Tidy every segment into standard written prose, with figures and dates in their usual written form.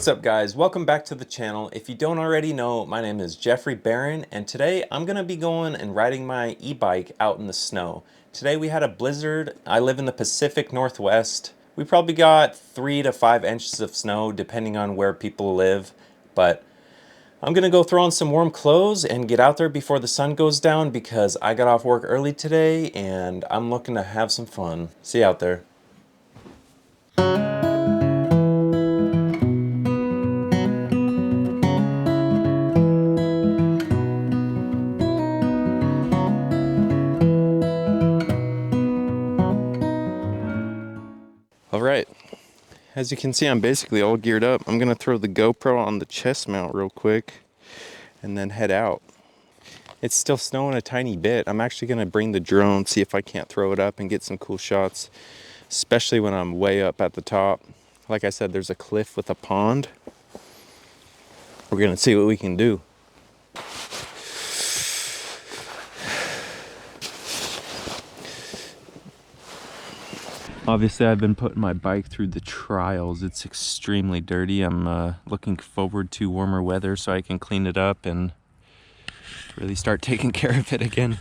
What's up guys, welcome back to the channel. If you don't already know, my name is Jeffrey Barron and today I'm gonna be going and riding my e-bike out in the snow. Today we had a blizzard. I live in the Pacific Northwest. We probably got 3 to 5 inches of snow depending on where people live, but I'm gonna go throw on some warm clothes and get out there before the sun goes down because I got off work early today and I'm looking to have some fun. See you out there. Alright, as you can see I'm basically all geared up. I'm gonna throw the GoPro on the chest mount real quick and then head out. It's still snowing a tiny bit. I'm actually gonna bring the drone, see if I can't throw it up and get some cool shots, especially when I'm way up at the top. Like I said, there's a cliff with a pond. We're gonna see what we can do. Obviously, I've been putting my bike through the trials. It's extremely dirty. I'm looking forward to warmer weather so I can clean it up and really start taking care of it again.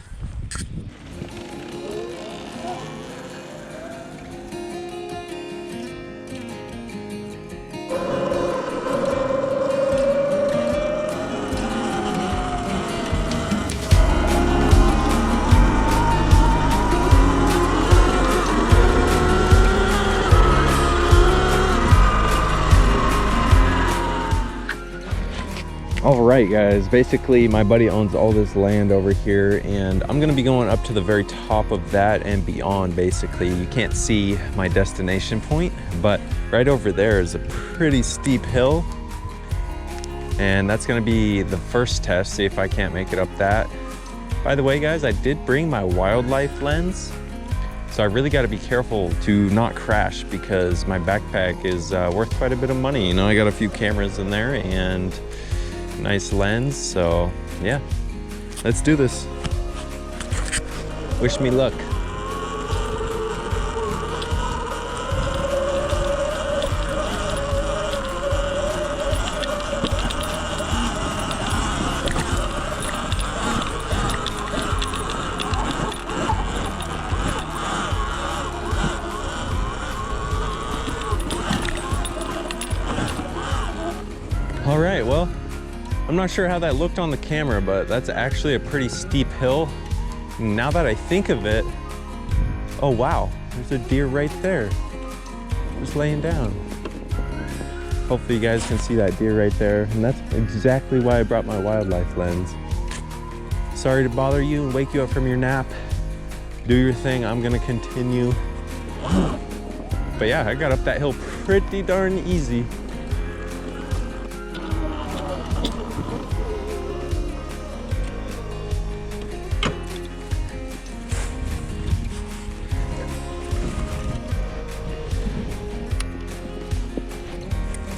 Alright guys, basically my buddy owns all this land over here and I'm gonna be going up to the very top of that and beyond. Basically, you can't see my destination point, but right over there is a pretty steep hill and that's gonna be the first test, see if I can't make it up that. By the way guys, I did bring my wildlife lens, so I really got to be careful to not crash because my backpack is worth quite a bit of money. You know, I got a few cameras in there and nice lens, so yeah, let's do this. Wish me luck. All right, well, I'm not sure how that looked on the camera, but that's actually a pretty steep hill. Now that I think of it, oh wow, there's a deer right there, just laying down. Hopefully you guys can see that deer right there, and that's exactly why I brought my wildlife lens. Sorry to bother you and wake you up from your nap. Do your thing, I'm gonna continue. But yeah, I got up that hill pretty darn easy.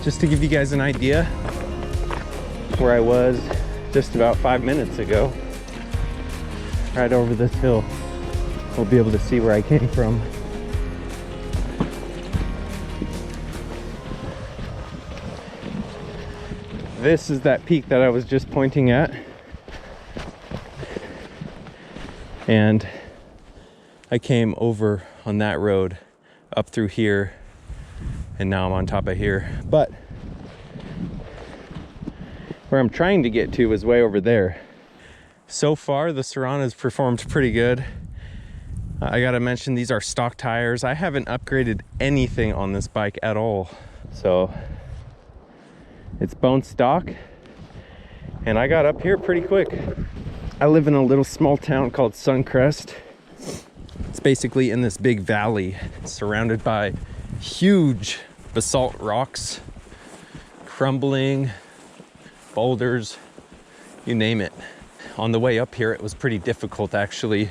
Just to give you guys an idea where I was just about 5 minutes ago, right over this hill. We'll be able to see where I came from. This is that peak that I was just pointing at. And I came over on that road up through here, and now I'm on top of here. But where I'm trying to get to is way over there. So far, the Surron has performed pretty good. I gotta mention, these are stock tires. I haven't upgraded anything on this bike at all. So it's bone stock, and I got up here pretty quick. I live in a little small town called Suncrest. It's basically in this big valley surrounded by huge basalt rocks, crumbling, boulders, you name it. On the way up here, it was pretty difficult actually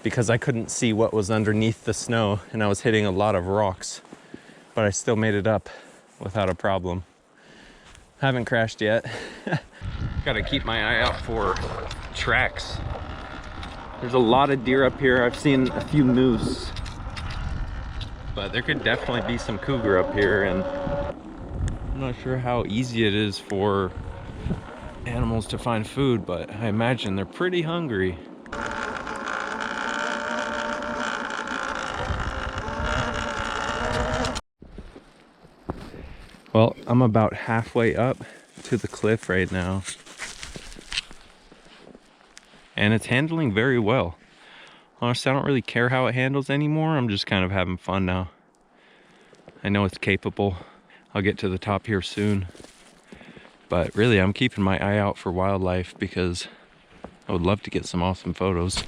because I couldn't see what was underneath the snow and I was hitting a lot of rocks, but I still made it up without a problem. Haven't crashed yet. Gotta keep my eye out for tracks. There's a lot of deer up here. I've seen a few moose, but there could definitely be some cougar up here, and I'm not sure how easy it is for animals to find food, but I imagine they're pretty hungry. Well, I'm about halfway up to the cliff right now, and it's handling very well. Honestly, I don't really care how it handles anymore. I'm just kind of having fun now. I know it's capable. I'll get to the top here soon. But really, I'm keeping my eye out for wildlife because I would love to get some awesome photos.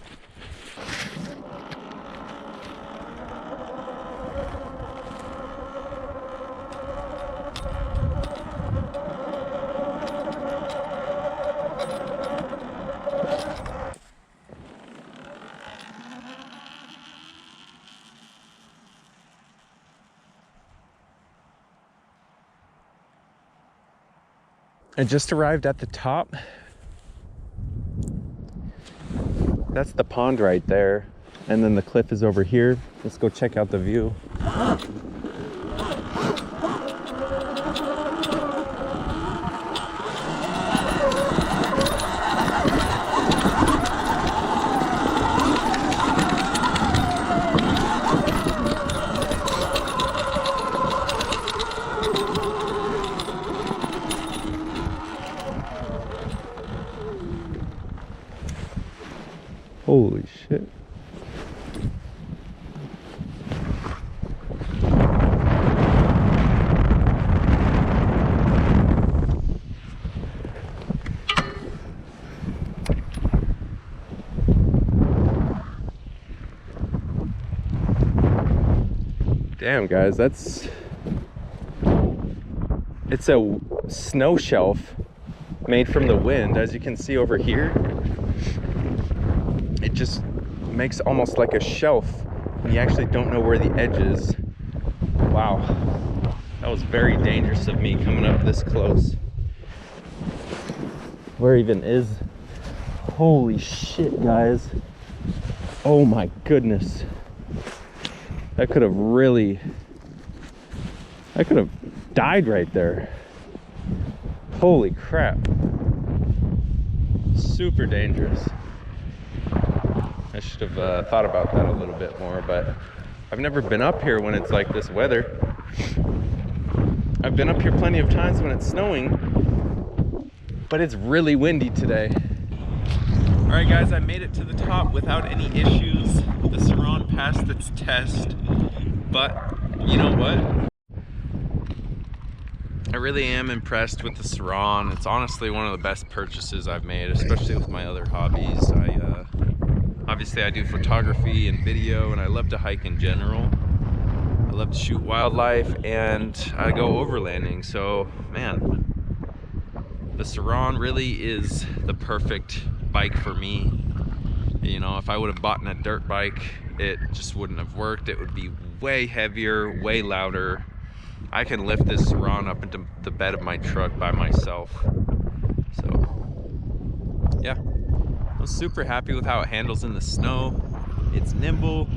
I just arrived at the top. That's the pond right there. And then the cliff is over here. Let's go check out the view. Holy shit. Damn, guys, it's a snow shelf made from the wind. As you can see over here, it just makes almost like a shelf, and you actually don't know where the edge is. Wow, that was very dangerous of me coming up this close. Where even is? Holy shit, guys. Oh my goodness. I could have died right there. Holy crap. Super dangerous. I should have thought about that a little bit more, but I've never been up here when it's like this weather. I've been up here plenty of times when it's snowing, but it's really windy today. All right, guys, I made it to the top without any issues. The Surron passed its test, but you know what? I really am impressed with the Surron. It's honestly one of the best purchases I've made, especially with my other hobbies. Obviously I do photography and video, and I love to hike in general. I love to shoot wildlife, and I go overlanding. So, man, the Surron really is the perfect bike for me. You know, if I would have bought a dirt bike, it just wouldn't have worked. It would be way heavier, way louder. I can lift this Surron up into the bed of my truck by myself. So, yeah, I'm super happy with how it handles in the snow. It's nimble,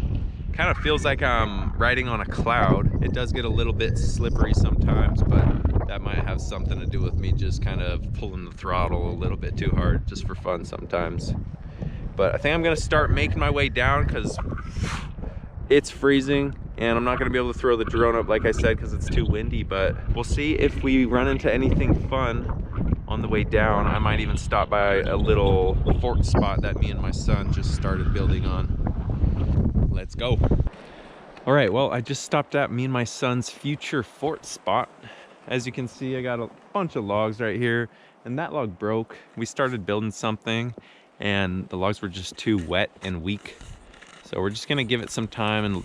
kind of feels like I'm riding on a cloud. It does get a little bit slippery sometimes, but that might have something to do with me just kind of pulling the throttle a little bit too hard, just for fun sometimes. But I think I'm gonna start making my way down because it's freezing, and I'm not gonna be able to throw the drone up like I said because it's too windy, but we'll see if we run into anything fun on the way down. I might even stop by a little fort spot that me and my son just started building on. Let's go. All right, well, I just stopped at me and my son's future fort spot. As you can see, I got a bunch of logs right here, and that log broke. We started building something, and the logs were just too wet and weak. So we're just gonna give it some time, and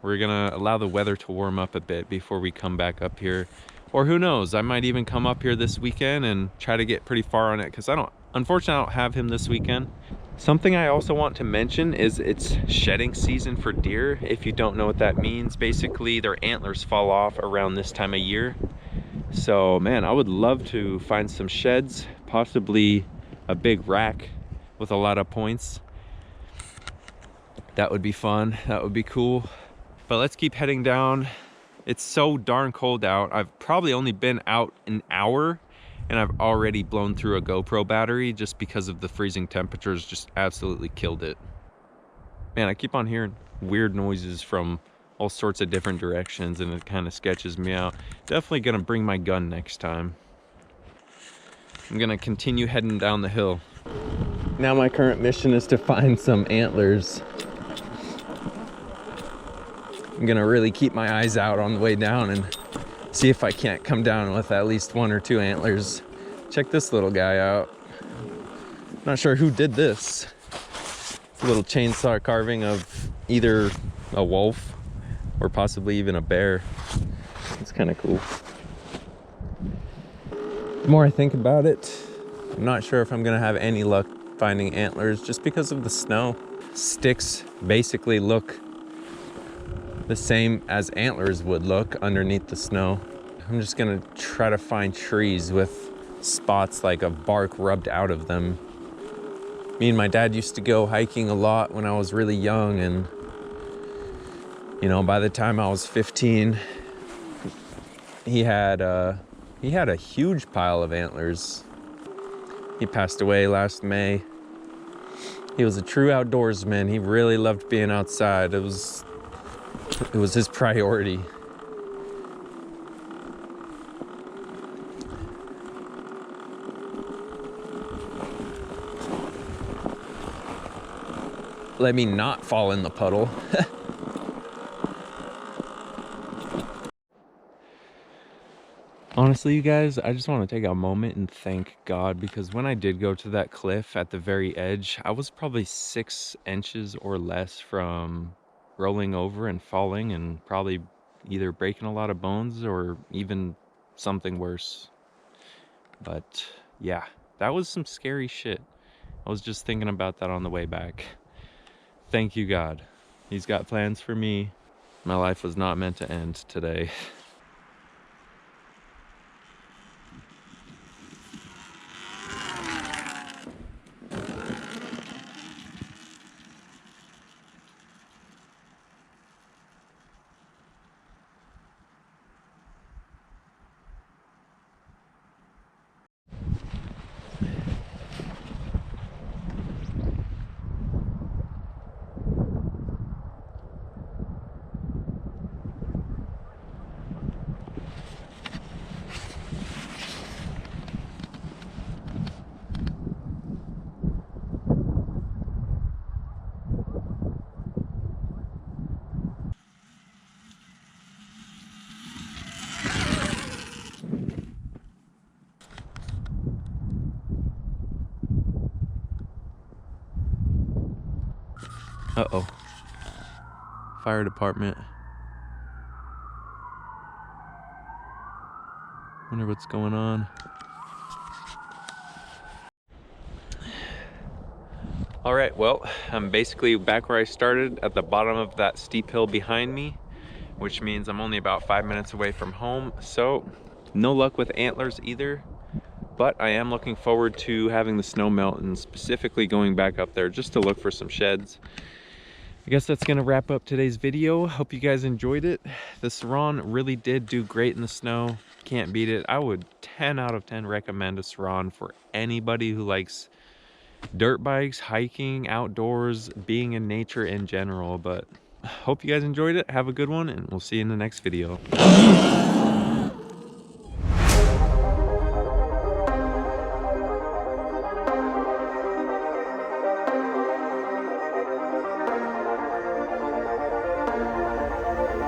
we're gonna allow the weather to warm up a bit before we come back up here. Or who knows, I might even come up here this weekend and try to get pretty far on it, because unfortunately I don't have him this weekend. Something I also want to mention is it's shedding season for deer. If you don't know what that means, basically their antlers fall off around this time of year. So man, I would love to find some sheds, possibly a big rack with a lot of points. That would be fun, that would be cool. But let's keep heading down. It's so darn cold out. I've probably only been out an hour and I've already blown through a GoPro battery just because of the freezing temperatures. Just absolutely killed it. Man, I keep on hearing weird noises from all sorts of different directions and it kind of sketches me out. Definitely gonna bring my gun next time. I'm gonna continue heading down the hill. Now my current mission is to find some antlers. I'm gonna really keep my eyes out on the way down and see if I can't come down with at least 1 or 2 antlers. Check this little guy out. Not sure who did this. It's a little chainsaw carving of either a wolf or possibly even a bear. It's kind of cool. The more I think about it, I'm not sure if I'm gonna have any luck finding antlers just because of the snow. Sticks basically look the same as antlers would look underneath the snow. I'm just gonna try to find trees with spots like of bark rubbed out of them. Me and my dad used to go hiking a lot when I was really young, and you know, by the time I was 15, he had a huge pile of antlers. He passed away last May. He was a true outdoorsman. He really loved being outside. It was his priority. Let me not fall in the puddle. Honestly, you guys, I just want to take a moment and thank God, because when I did go to that cliff at the very edge, I was probably 6 inches or less from rolling over and falling and probably either breaking a lot of bones or even something worse. But yeah, that was some scary shit. I was just thinking about that on the way back. Thank you, God. He's got plans for me. My life was not meant to end today. Uh-oh. Fire department. Wonder what's going on. All right, well, I'm basically back where I started at the bottom of that steep hill behind me, which means I'm only about 5 minutes away from home. So no luck with antlers either, but I am looking forward to having the snow melt and specifically going back up there just to look for some sheds. I guess that's gonna wrap up today's video. Hope you guys enjoyed it. The Surron really did do great in the snow. Can't beat it. I would 10 out of 10 recommend a Surron for anybody who likes dirt bikes, hiking, outdoors, being in nature in general. But hope you guys enjoyed it. Have a good one, and we'll see you in the next video.